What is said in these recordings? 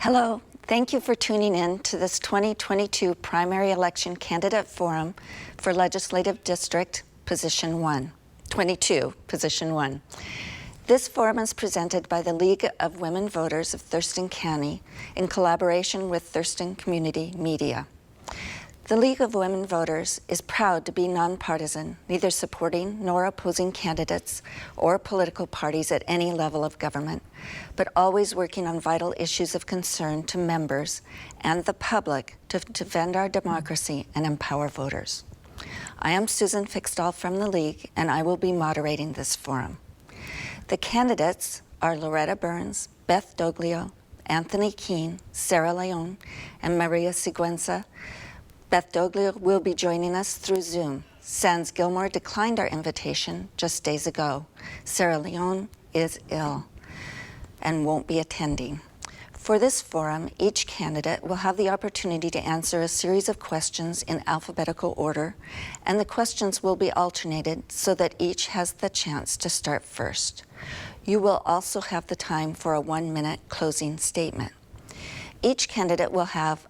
Hello, thank you for tuning in to this 2022 primary election candidate forum for Legislative District Position 1, 22, Position 1. This forum is presented by the League of Women Voters of Thurston County in collaboration with Thurston Community Media. The League of Women Voters is proud to be nonpartisan, neither supporting nor opposing candidates or political parties at any level of government, but always working on vital issues of concern to members and the public to defend our democracy and empower voters. I am Susan Fixdahl from the League, and I will be moderating this forum. The candidates are Loretta Byrnes, Beth Doglio, Anthony Keene, Sarah León, and Maria Siquenza. Beth Doglio will be joining us through Zoom. Sans Gilmore declined our invitation just days ago. Sarah León is ill and won't be attending. For this forum, each candidate will have the opportunity to answer a series of questions in alphabetical order, and the questions will be alternated so that each has the chance to start first. You will also have the time for a 1-minute closing statement. Each candidate will have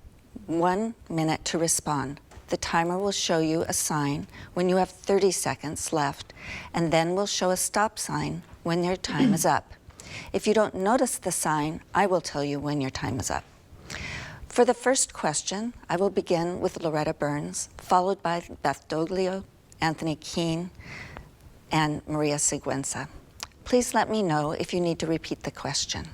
1 minute to respond. The timer will show you a sign when you have 30 seconds left, and then will show a stop sign when your time is up. If you don't notice the sign, I will tell you when your time is up. For the first question, I will begin with Loretta Byrnes, followed by Beth Doglio, Anthony Keene, and Maria Siquenza. Please let me know if you need to repeat the question.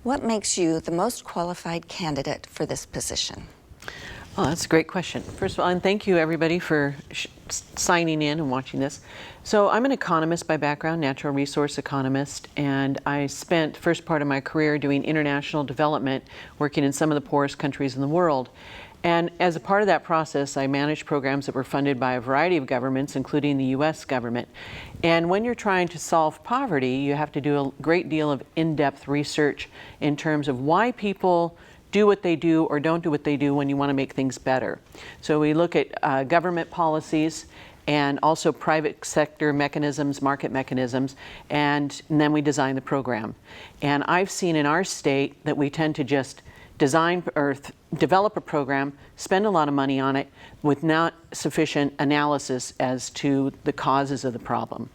What makes you the most qualified candidate for this position? Oh, that's a great question. First of all, and thank you everybody for signing in and watching this. So I'm an economist by background, natural resource economist, and I spent first part of my career doing international development, working in some of the poorest countries in the world. And as a part of that process, I managed programs that were funded by a variety of governments, including the US government. And when you're trying to solve poverty, you have to do a great deal of in-depth research in terms of why people do what they do or don't do what they do when you want to make things better. So we look at government policies and also private sector mechanisms, market mechanisms, and then we design the program. And I've seen in our state that we tend to just design or develop a program, spend a lot of money on it with not sufficient analysis as to the causes of the problem.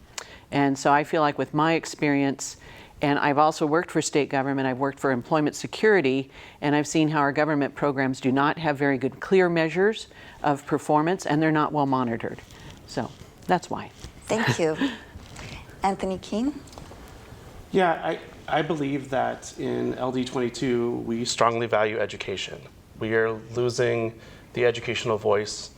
And so I feel like with my experience, and I've also worked for state government, I've worked for employment security, and I've seen how our government programs do not have very good clear measures of performance, and they're not well monitored. So that's why. Thank you. Anthony Keene? Yeah, I believe that in LD22, we strongly value education. We are losing the educational voice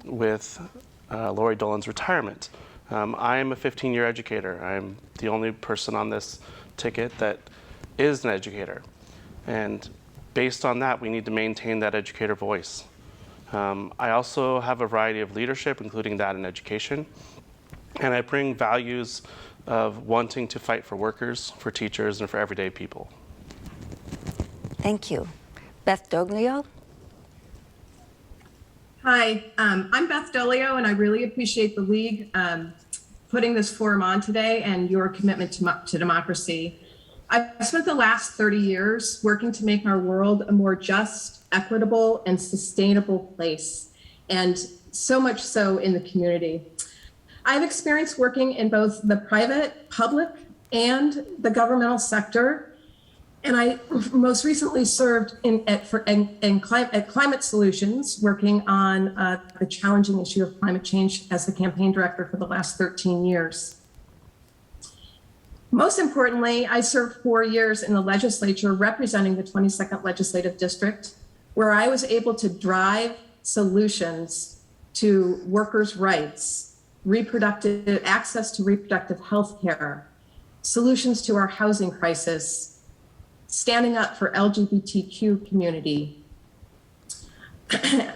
with Lori Dolan's retirement. I am a 15-year educator. I'm the only person on this ticket that is an educator. And based on that, we need to maintain that educator voice. I also have a variety of leadership, including that in education. And I bring values of wanting to fight for workers, for teachers, and for everyday people. Thank you. Beth Doglio? Hi, I'm Beth Doglio, and I really appreciate the League putting this forum on today and your commitment to democracy. I've spent the last 30 years working to make our world a more just, equitable, and sustainable place, and so much so in the community. I have experience working in both the private, public, and the governmental sector, and I most recently served at Climate Solutions, working on the challenging issue of climate change as the campaign director for the last 13 years. Most importantly, I served 4 years in the legislature representing the 22nd Legislative District, where I was able to drive solutions to workers' rights, reproductive access to reproductive health care, solutions to our housing crisis, standing up for LGBTQ community.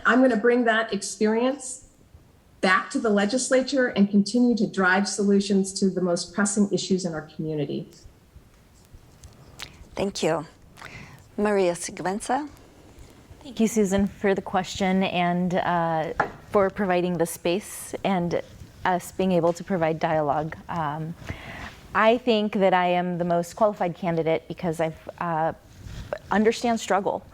I'm going to bring that experience back to the legislature and continue to drive solutions to the most pressing issues in our community. Thank you. Maria Siquenza? Thank you, Susan, for the question and for providing the space and us being able to provide dialogue. I think that I am the most qualified candidate because I understand struggle.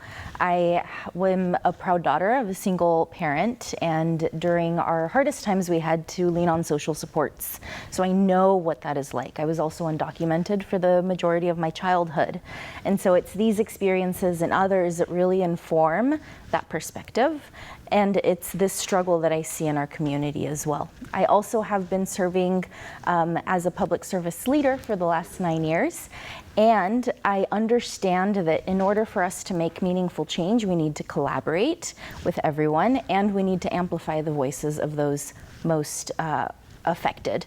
I am a proud daughter of a single parent, and during our hardest times we had to lean on social supports. So I know what that is like. I was also undocumented for the majority of my childhood. And so it's these experiences and others that really inform that perspective. And it's this struggle that I see in our community as well. I also have been serving as a public service leader for the last 9 years. And I understand that in order for us to make meaningful change, we need to collaborate with everyone, and we need to amplify the voices of those most affected.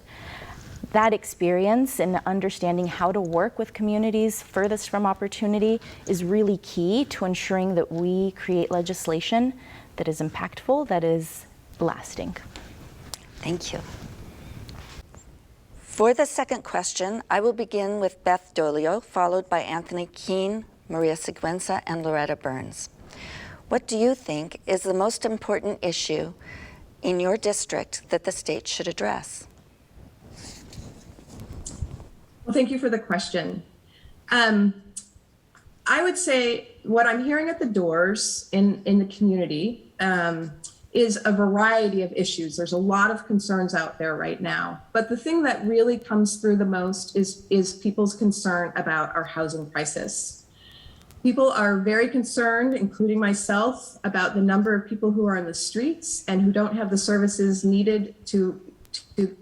That experience and understanding how to work with communities furthest from opportunity is really key to ensuring that we create legislation that is impactful, that is lasting. Thank you. For the second question, I will begin with Beth Doglio, followed by Anthony Keene, Maria Siquenza, and Loretta Byrnes. What do you think is the most important issue in your district that the state should address? Well, thank you for the question. I would say what I'm hearing at the doors in the community is a variety of issues. There's a lot of concerns out there right now. But the thing that really comes through the most is people's concern about our housing crisis. People are very concerned, including myself, about the number of people who are on the streets and who don't have the services needed to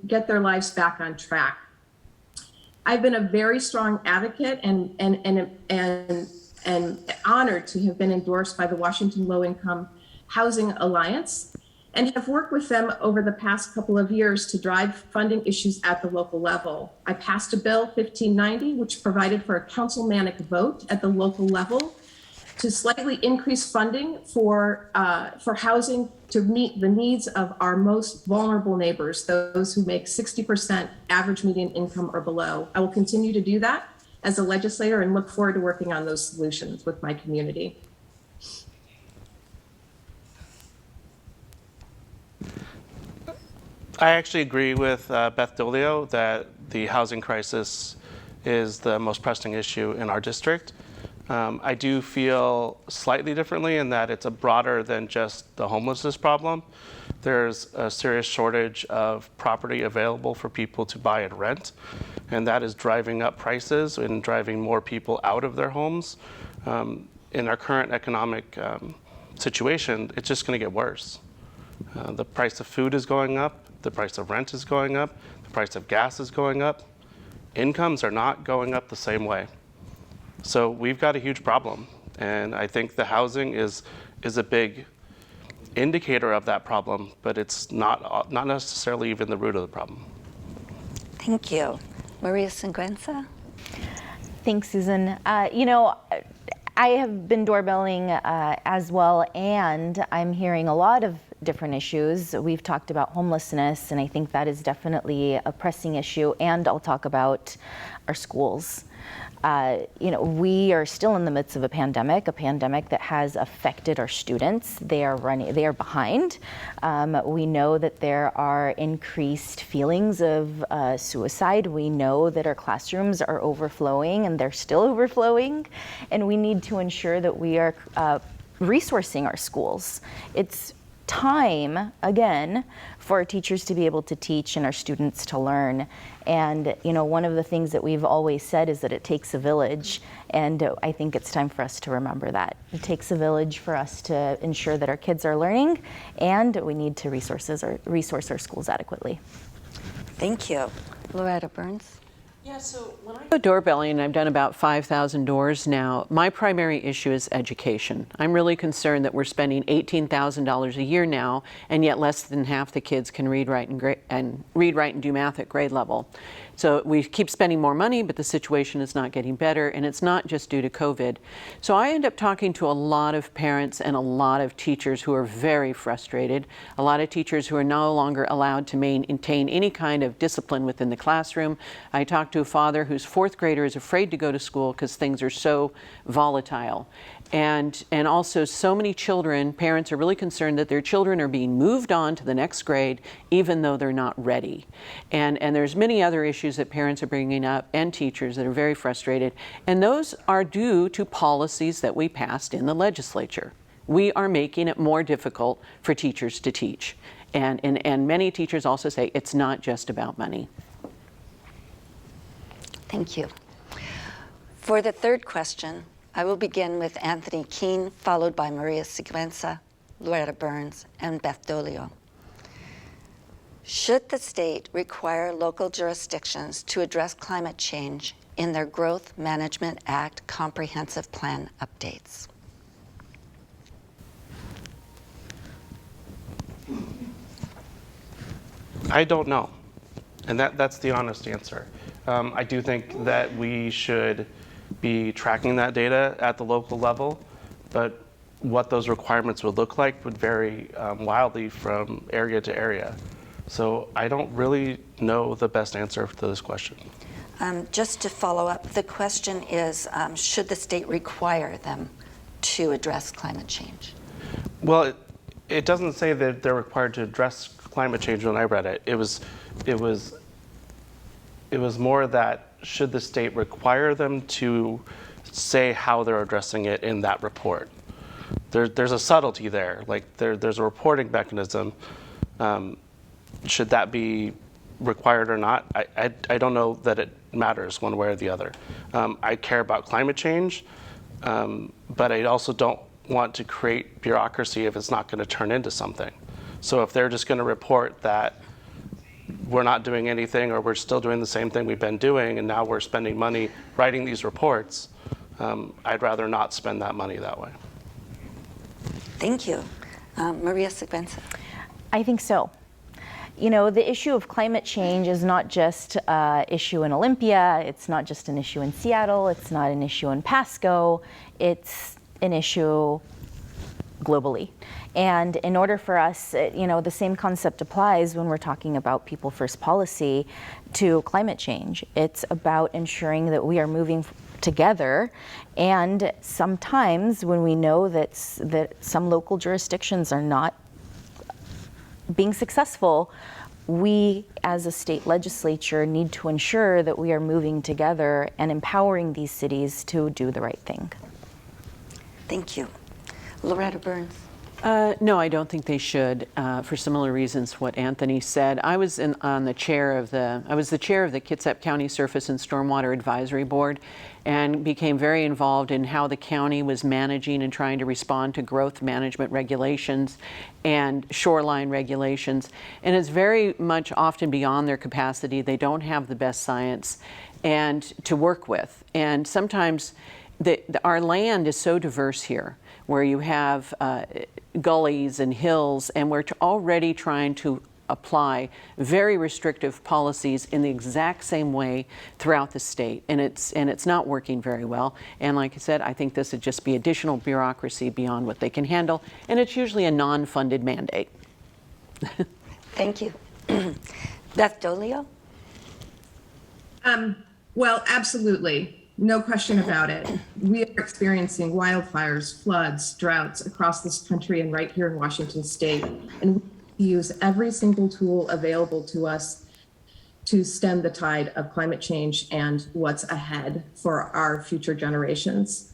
get their lives back on track. I've been a very strong advocate and honored to have been endorsed by the Washington Low Income Housing Alliance and have worked with them over the past couple of years to drive funding issues at the local level. I passed a bill 1590, which provided for a councilmanic vote at the local level to slightly increase funding for housing to meet the needs of our most vulnerable neighbors, those who make 60% average median income or below. I will continue to do that as a legislator and look forward to working on those solutions with my community. I actually agree with Beth Doglio that the housing crisis is the most pressing issue in our district. I do feel slightly differently in that it's broader than just the homelessness problem. There's a serious shortage of property available for people to buy and rent, and that is driving up prices and driving more people out of their homes. In our current economic situation, it's just going to get worse. The price of food is going up, the price of rent is going up, the price of gas is going up. Incomes are not going up the same way. So we've got a huge problem, and I think the housing is a big indicator of that problem, but it's not necessarily even the root of the problem. Thank you. Maria Siquenza? Thanks, Susan. I have been doorbelling as well, and I'm hearing a lot of different issues. We've talked about homelessness, and I think that is definitely a pressing issue, and I'll talk about our schools. We are still in the midst of a pandemic that has affected our students. They are behind. We know that there are increased feelings of suicide. We know that our classrooms are overflowing, and they're still overflowing, and we need to ensure that we are resourcing our schools. It's time, again, for our teachers to be able to teach and our students to learn. And, one of the things that we've always said is that it takes a village. And I think it's time for us to remember that. It takes a village for us to ensure that our kids are learning, and we need to resource our schools adequately. Thank you. Loretta Byrnes? Yeah, so when I go doorbelling, I've done about 5,000 doors now, my primary issue is education. I'm really concerned that we're spending $18,000 a year now, and yet less than half the kids can read, write, and do math at grade level. So we keep spending more money, but the situation is not getting better, and it's not just due to COVID. So I end up talking to a lot of parents and a lot of teachers who are very frustrated, a lot of teachers who are no longer allowed to maintain any kind of discipline within the classroom. I talked to a father whose fourth grader is afraid to go to school because things are so volatile. And also so many children, parents are really concerned that their children are being moved on to the next grade even though they're not ready. And there's many other issues that parents are bringing up and teachers that are very frustrated. And those are due to policies that we passed in the legislature. We are making it more difficult for teachers to teach. And many teachers also say it's not just about money. Thank you. For the third question, I will begin with Anthony Keene, followed by Maria Siquenza, Loretta Byrnes, and Beth Doglio. Should the state require local jurisdictions to address climate change in their Growth Management Act comprehensive plan updates? I don't know, and that's the honest answer. I do think that we should be tracking that data at the local level, but what those requirements would look like would vary wildly from area to area. So I don't really know the best answer to this question. Just to follow up, the question is, should the state require them to address climate change? Well, it doesn't say that they're required to address climate change when I read it. It was more that should the state require them to say how they're addressing it in that report. There's a subtlety there, like there's a reporting mechanism. Should that be required or not? I don't know that it matters one way or the other. I care about climate change, but I also don't want to create bureaucracy if it's not going to turn into something. So if they're just going to report that we're not doing anything or we're still doing the same thing we've been doing and now we're spending money writing these reports, I'd rather not spend that money that way. Thank you. Maria Siquenza. I think so. You know, the issue of climate change is not just an issue in Olympia, it's not just an issue in Seattle, it's not an issue in Pasco, it's an issue globally. And in order for us, you know, the same concept applies when we're talking about People First policy to climate change. It's about ensuring that we are moving together, and sometimes when we know that some local jurisdictions are not being successful, we as a state legislature need to ensure that we are moving together and empowering these cities to do the right thing. Thank you. Loretta Byrnes. No, I don't think they should, for similar reasons to what Anthony said. I was the chair of the Kitsap County Surface and Stormwater Advisory Board, and became very involved in how the county was managing and trying to respond to growth management regulations and shoreline regulations. And it's very much often beyond their capacity. They don't have the best science and to work with. And sometimes our land is so diverse here, where you have gullies and hills, and we're already trying to apply very restrictive policies in the exact same way throughout the state, and it's not working very well. And like I said, I think this would just be additional bureaucracy beyond what they can handle, and it's usually a non-funded mandate. Thank you. Beth Doglio. Well, absolutely. No question about it. We are experiencing wildfires, floods, droughts across this country and right here in Washington state. And we use every single tool available to us to stem the tide of climate change and what's ahead for our future generations.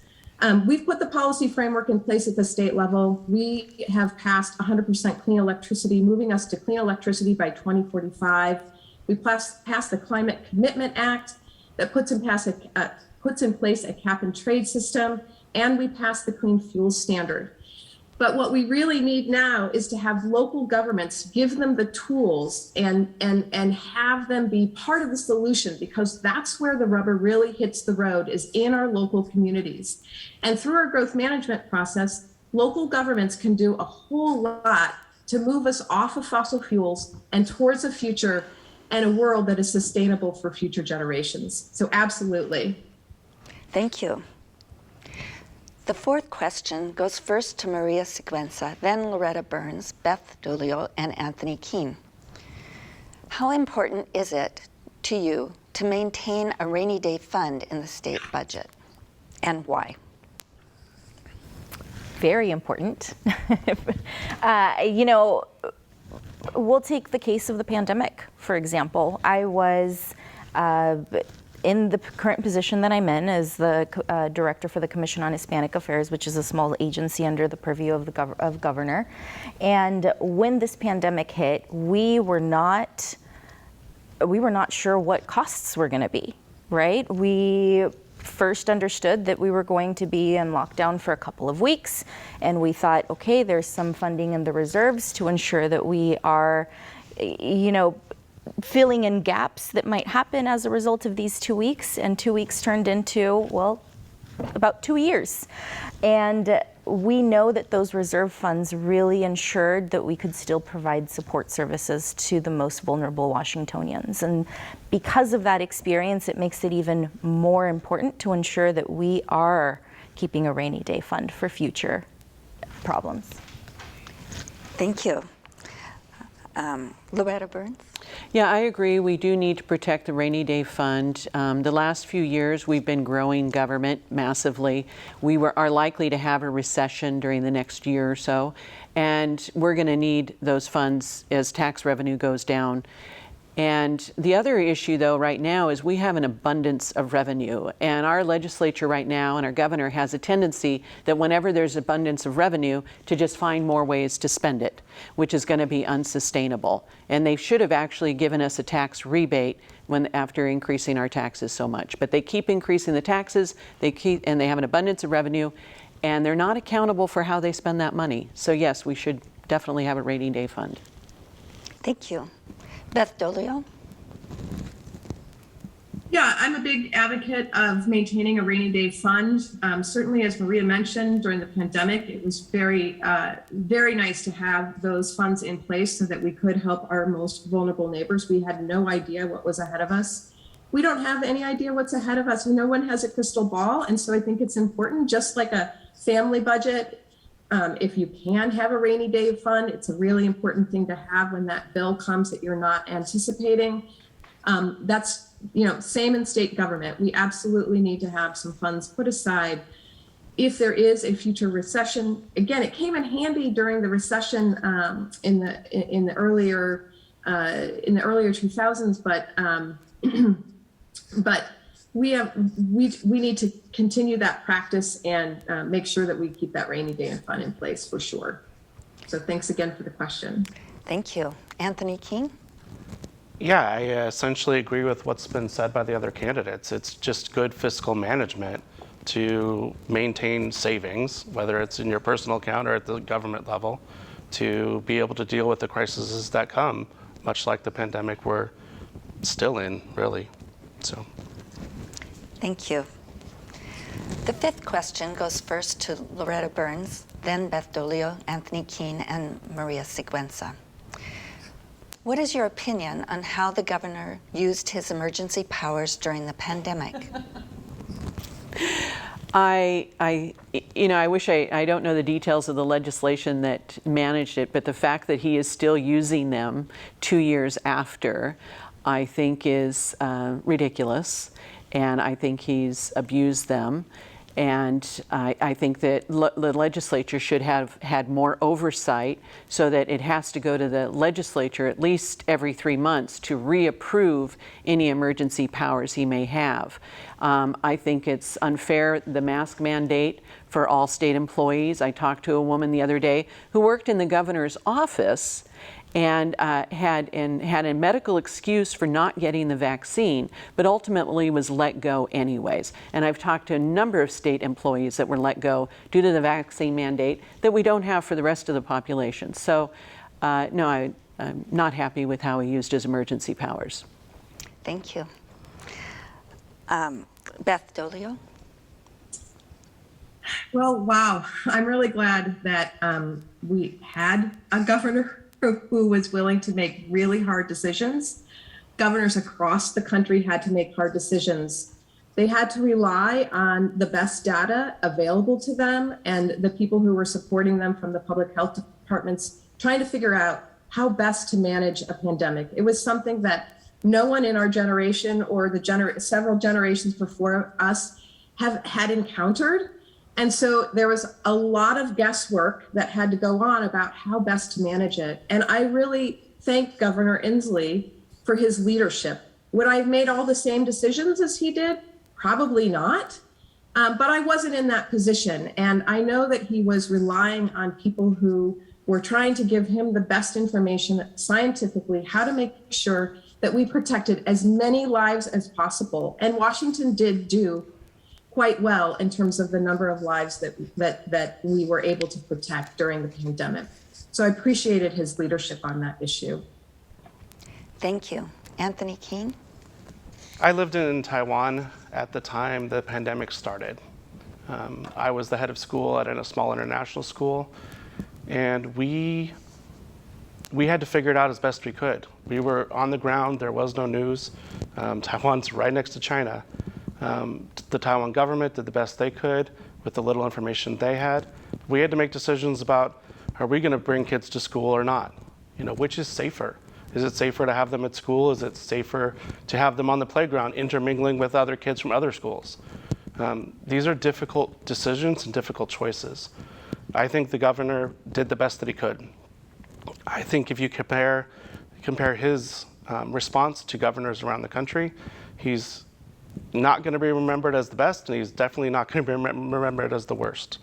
We've put the policy framework in place at the state level. We have passed 100% clean electricity, moving us to clean electricity by 2045. We passed the Climate Commitment Act that puts in place a cap and trade system, and we passed the Clean Fuel Standard. But what we really need now is to have local governments give them the tools and have them be part of the solution, because that's where the rubber really hits the road, is in our local communities. And through our growth management process, local governments can do a whole lot to move us off of fossil fuels and towards a future and a world that is sustainable for future generations. So absolutely. Thank you. The fourth question goes first to Maria Siquenza, then Loretta Byrnes, Beth Doglio, and Anthony Keene. How important is it to you to maintain a rainy day fund in the state budget, and why? very important. We'll take the case of the pandemic, for example. I was in the current position that I'm in as the director for the Commission on Hispanic Affairs, which is a small agency under the purview of the governor. And when this pandemic hit, we were not sure what costs were going to be, right? We first understood that we were going to be in lockdown for a couple of weeks, and we thought, okay, there's some funding in the reserves to ensure that we are, filling in gaps that might happen as a result of these 2 weeks. And 2 weeks turned into, well, about 2 years. And we know that those reserve funds really ensured that we could still provide support services to the most vulnerable Washingtonians. And because of that experience, it makes it even more important to ensure that we are keeping a rainy day fund for future problems. Thank you. Loretta Byrnes? Yeah, I agree. We do need to protect the rainy day fund. The last few years, we've been growing government massively. We are likely to have a recession during the next year or so, and we're going to need those funds as tax revenue goes down. And the other issue, though, right now is we have an abundance of revenue. And our legislature right now and our governor has a tendency that whenever there's abundance of revenue to just find more ways to spend it, which is going to be unsustainable. And they should have actually given us a tax rebate after increasing our taxes so much. But they keep increasing the taxes, and they have an abundance of revenue, and they're not accountable for how they spend that money. So yes, we should definitely have a rainy day fund. Thank you. Beth Doglio? Yeah, I'm a big advocate of maintaining a rainy day fund. Certainly, as Maria mentioned, during the pandemic, it was very, very nice to have those funds in place so that we could help our most vulnerable neighbors. We had no idea what was ahead of us. We don't have any idea what's ahead of us. No one has a crystal ball. And so I think it's important, just like a family budget, if you can have a rainy day fund, it's a really important thing to have when that bill comes that you're not anticipating. That's, same in state government. We absolutely need to have some funds put aside if there is a future recession. Again, it came in handy during the recession in the earlier 2000s, but we need to continue that practice and make sure that we keep that rainy day fund in place for sure. So thanks again for the question. Thank you. Anthony King? Yeah, I essentially agree with what's been said by the other candidates. It's just good fiscal management to maintain savings, whether it's in your personal account or at the government level, to be able to deal with the crises that come, much like the pandemic we're still in, really. So. Thank you. The fifth question goes first to Loretta Byrnes, then Beth Doglio, Anthony Keene, and Maria Siquenza. What is your opinion on how the governor used his emergency powers during the pandemic? I wish I don't know the details of the legislation that managed it, but the fact that he is still using them 2 years after, I think is ridiculous. And I think he's abused them. And I think that the legislature should have had more oversight so that it has to go to the legislature at least every 3 months to reapprove any emergency powers he may have. I think it's unfair, the mask mandate for all state employees. I talked to a woman the other day who worked in the governor's office and had a medical excuse for not getting the vaccine, but ultimately was let go anyways. And I've talked to a number of state employees that were let go due to the vaccine mandate that we don't have for the rest of the population. So, no, I'm not happy with how he used his emergency powers. Thank you. Beth Doglio? Well, wow. I'm really glad that we had a governor who was willing to make really hard decisions. Governors across the country had to make hard decisions. They had to rely on the best data available to them and the people who were supporting them from the public health departments, trying to figure out how best to manage a pandemic. It was something that no one in our generation or the several generations before us had encountered. And so there was a lot of guesswork that had to go on about how best to manage it. And I really thank Governor Inslee for his leadership. Would I have made all the same decisions as he did? Probably not. But I wasn't in that position. And I know that he was relying on people who were trying to give him the best information scientifically, how to make sure that we protected as many lives as possible. And Washington did do quite well in terms of the number of lives that we were able to protect during the pandemic. So I appreciated his leadership on that issue. Thank you. Anthony King? I lived in Taiwan at the time the pandemic started. I was the head of school at a small international school, and we had to figure it out as best we could. We were on the ground, there was no news. Taiwan's right next to China. The Taiwan government did the best they could with the little information they had. We had to make decisions about, are we going to bring kids to school or not? Which is safer? Is it safer to have them at school? Is it safer to have them on the playground intermingling with other kids from other schools? These are difficult decisions and difficult choices. I think the governor did the best that he could. I think if you compare his response to governors around the country, he's not going to be remembered as the best, and he's definitely not going to be remembered as the worst.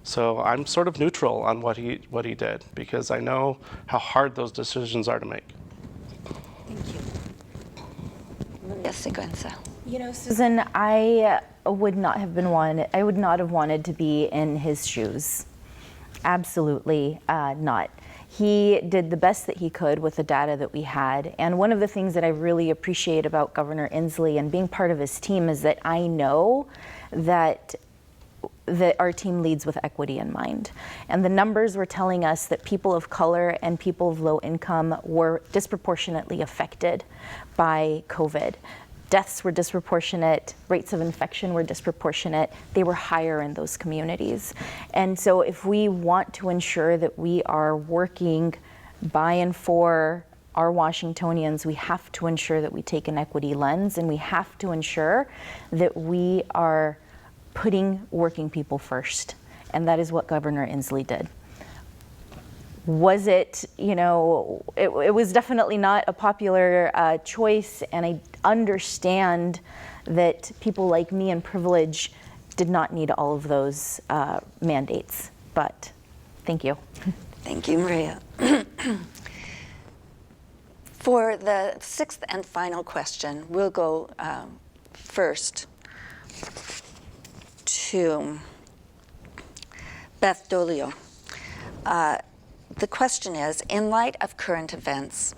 So I'm sort of neutral on what he did, because I know how hard those decisions are to make. Thank you. Yes, Siquenza. Susan, I would not have wanted to be in his shoes. Absolutely not. He did the best that he could with the data that we had. And one of the things that I really appreciate about Governor Inslee and being part of his team is that I know that our team leads with equity in mind. And the numbers were telling us that people of color and people of low income were disproportionately affected by COVID. Deaths were disproportionate, rates of infection were disproportionate, they were higher in those communities. And so if we want to ensure that we are working by and for our Washingtonians, we have to ensure that we take an equity lens, and we have to ensure that we are putting working people first. And that is what Governor Inslee did. Was it, it was definitely not a popular choice, and I understand that people like me in privilege did not need all of those mandates, but thank you. Thank you, Maria. For the sixth and final question, we'll go first to Beth Doglio. The question is, in light of current events,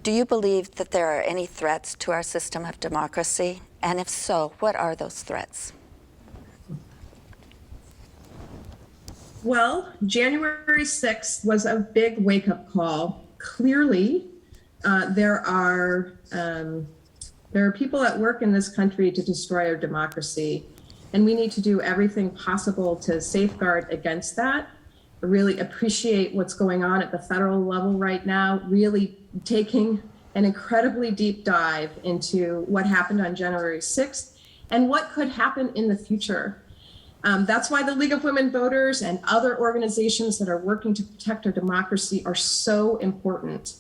do you believe that there are any threats to our system of democracy? And if so, what are those threats? Well, January 6th was a big wake-up call. Clearly, there are people at work in this country to destroy our democracy, and we need to do everything possible to safeguard against that. I really appreciate what's going on at the federal level right now, really taking an incredibly deep dive into what happened on January 6th and what could happen in the future. That's why the League of Women Voters and other organizations that are working to protect our democracy are so important.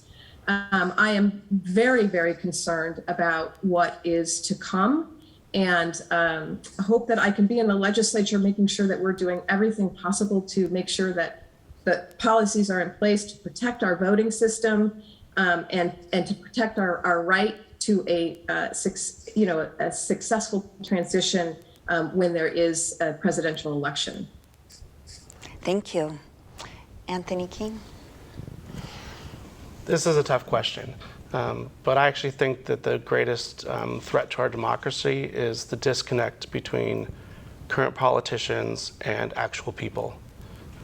I am very, very concerned about what is to come, and hope that I can be in the legislature making sure that we're doing everything possible to make sure that the policies are in place to protect our voting system, and to protect our right to a successful transition when there is a presidential election. Thank you. Anthony King? This is a tough question, but I actually think that the greatest threat to our democracy is the disconnect between current politicians and actual people.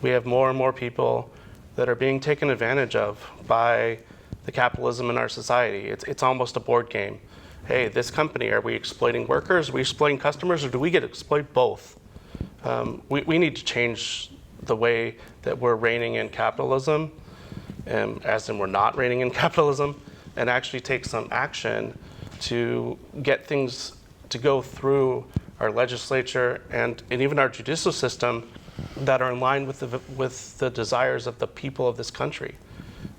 We have more and more people that are being taken advantage of by the capitalism in our society. It's almost a board game. Hey, this company, are we exploiting workers? Are we exploiting customers, or do we get to exploit both? We need to change the way that we're reining in capitalism, as in we're not reining in capitalism, and actually take some action to get things to go through our legislature, and even our judicial system that are in line with the desires of the people of this country.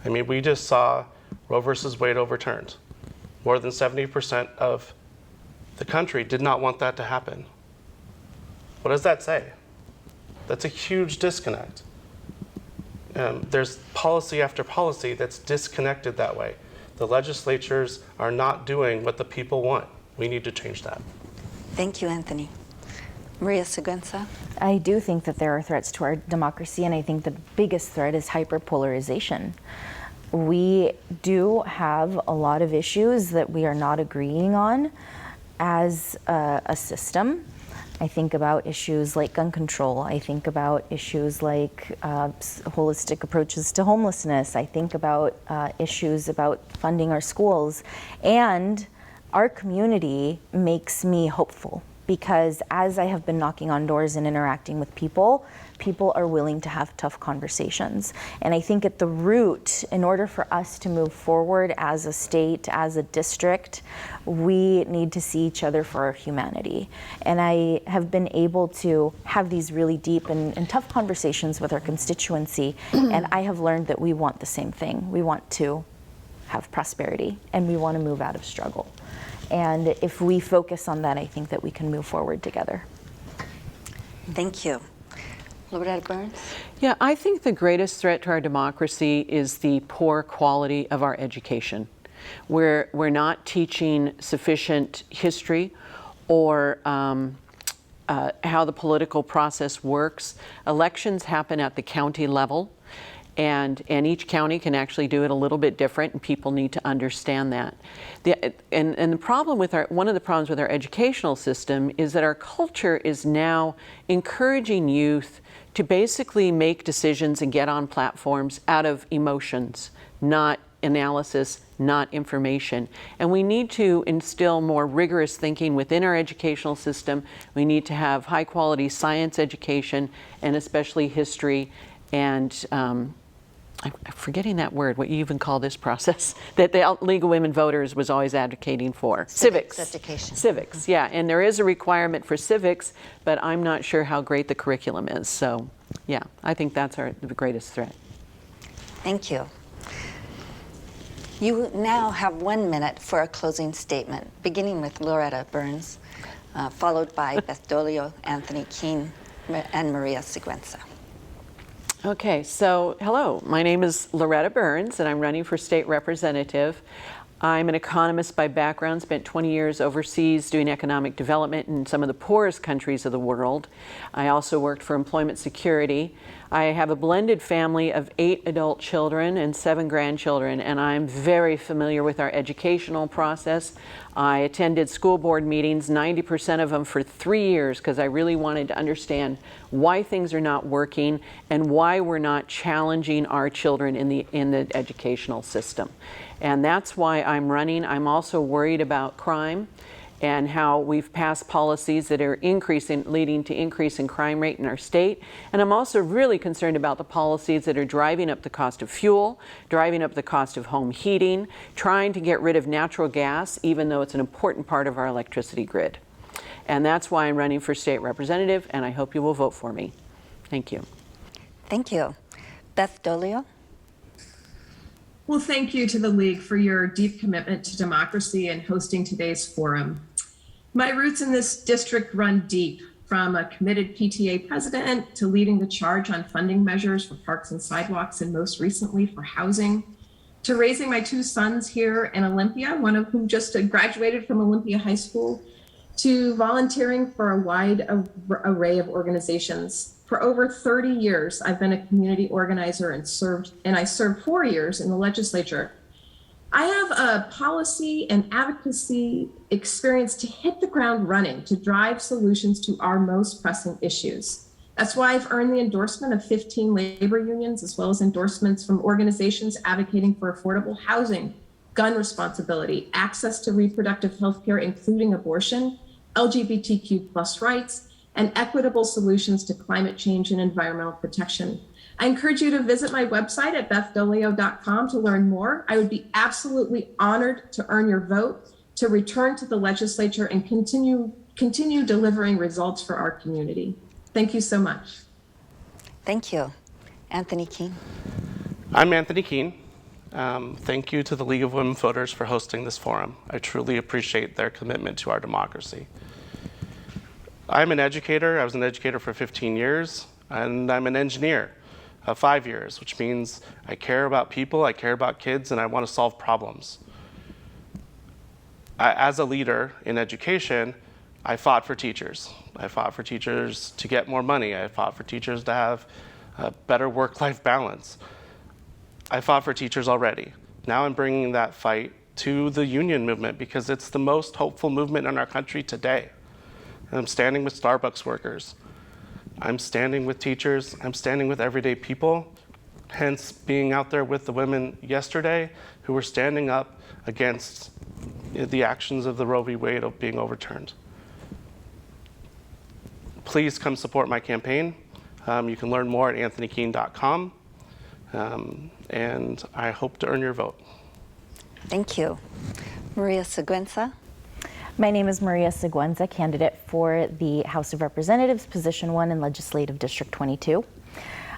I mean, we just saw Roe versus Wade overturned. More than 70% of the country did not want that to happen. What does that say? That's a huge disconnect. There's policy after policy that's disconnected that way. The legislatures are not doing what the people want. We need to change that. Thank you, Anthony. Maria Siquenza. I do think that there are threats to our democracy, and I think the biggest threat is hyperpolarization. We do have a lot of issues that we are not agreeing on as a system. I think about issues like gun control. I think about issues like holistic approaches to homelessness. I think about issues about funding our schools. And our community makes me hopeful, because as I have been knocking on doors and interacting with people, people are willing to have tough conversations. And I think at the root, in order for us to move forward as a state, as a district, we need to see each other for our humanity. And I have been able to have these really deep and tough conversations with our constituency, and I have learned that we want the same thing. We want to have prosperity, and we want to move out of struggle. And if we focus on that, I think that we can move forward together. Thank you. Loretta Byrnes. Yeah, I think the greatest threat to our democracy is the poor quality of our education. We're not teaching sufficient history or how the political process works. Elections happen at the county level, and each county can actually do it a little bit different, and people need to understand that. The problem with one of the problems with our educational system is that our culture is now encouraging youth to basically make decisions and get on platforms out of emotions, not analysis, not information. And we need to instill more rigorous thinking within our educational system. We need to have high quality science education, and especially history, and I'm forgetting that word, what you even call this process, that the League of Women Voters was always advocating for. Civics. Education. Civics, yeah. And there is a requirement for civics, but I'm not sure how great the curriculum is. So, yeah, I think that's the greatest threat. Thank you. You now have 1 minute for a closing statement, beginning with Loretta Byrnes, followed by Beth Doglio, Anthony Keene, and Maria Siquenza. Okay, so hello, my name is Loretta Byrnes, and I'm running for state representative. I'm an economist by background, spent 20 years overseas doing economic development in some of the poorest countries of the world. I also worked for employment security. I have a blended family of 8 adult children and 7 grandchildren, and I'm very familiar with our educational process. I attended school board meetings, 90% of them for 3 years, because I really wanted to understand why things are not working and why we're not challenging our children in the educational system. And that's why I'm running. I'm also worried about crime and how we've passed policies that are leading to increase in crime rate in our state. And I'm also really concerned about the policies that are driving up the cost of fuel, driving up the cost of home heating, trying to get rid of natural gas, even though it's an important part of our electricity grid. And that's why I'm running for state representative, and I hope you will vote for me. Thank you. Thank you. Beth Doglio. Well, thank you to the League for your deep commitment to democracy and hosting today's forum. My roots in this district run deep, from a committed PTA president to leading the charge on funding measures for parks and sidewalks, and most recently for housing, to raising my 2 sons here in Olympia, one of whom just graduated from Olympia High School, to volunteering for a wide array of organizations. For over 30 years, I've been a community organizer and I served 4 years in the legislature. I have a policy and advocacy experience to hit the ground running, to drive solutions to our most pressing issues. That's why I've earned the endorsement of 15 labor unions, as well as endorsements from organizations advocating for affordable housing, gun responsibility, access to reproductive health care, including abortion, LGBTQ+ rights, and equitable solutions to climate change and environmental protection. I encourage you to visit my website at bethdoglio.com to learn more. I would be absolutely honored to earn your vote, to return to the legislature and continue continue delivering results for our community. Thank you so much. Thank you. Anthony Keene. I'm Anthony Keene. Thank you to the League of Women Voters for hosting this forum. I truly appreciate their commitment to our democracy. I'm an educator. I was an educator for 15 years, and I'm an engineer of 5 years, which means I care about people, I care about kids, and I want to solve problems. As a leader in education, I fought for teachers. I fought for teachers to get more money. I fought for teachers to have a better work-life balance. I fought for teachers already. Now I'm bringing that fight to the union movement because it's the most hopeful movement in our country today. And I'm standing with Starbucks workers. I'm standing with teachers. I'm standing with everyday people, hence being out there with the women yesterday who were standing up against the actions of the Roe v. Wade being overturned. Please come support my campaign. You can learn more at anthonykeene.com, and I hope to earn your vote. Thank you. Maria Siquenza. My name is Maria Siquenza, candidate for the House of Representatives, Position 1 in Legislative District 22.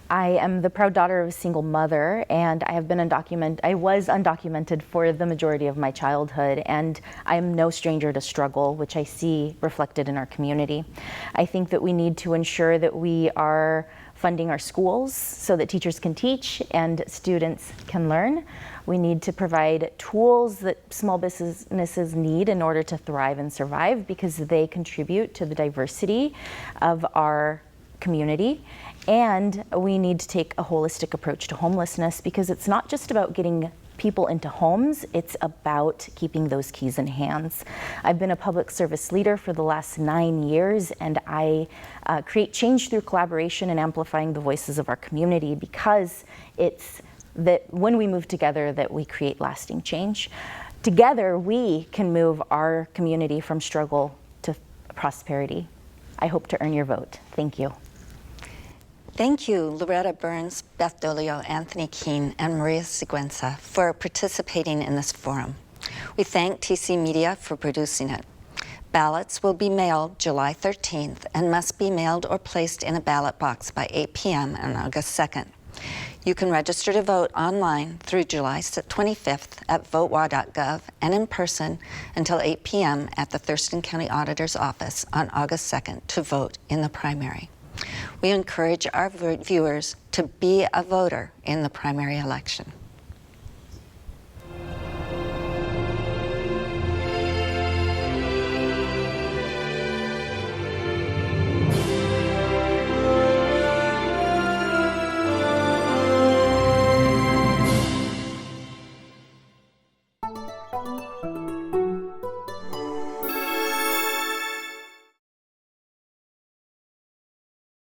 I am the proud daughter of a single mother, and I was undocumented for the majority of my childhood, and I am no stranger to struggle, which I see reflected in our community. I think that we need to ensure that we are funding our schools so that teachers can teach and students can learn. We need to provide tools that small businesses need in order to thrive and survive because they contribute to the diversity of our community. And we need to take a holistic approach to homelessness because it's not just about getting people into homes, it's about keeping those keys in hands. I've been a public service leader for the last 9 years, and I create change through collaboration and amplifying the voices of our community because it's that when we move together that we create lasting change. Together, we can move our community from struggle to prosperity. I hope to earn your vote. Thank you. Thank you, Loretta, Byrnes, Beth Doglio, Anthony Keene, and Maria Siquenza for participating in this forum. We thank TC Media for producing it. Ballots will be mailed July 13th and must be mailed or placed in a ballot box by 8 p.m. on August 2nd. You can register to vote online through July 25th at votewa.gov and in person until 8 p.m. at the Thurston County Auditor's Office on August 2nd to vote in the primary. We encourage our viewers to be a voter in the primary election.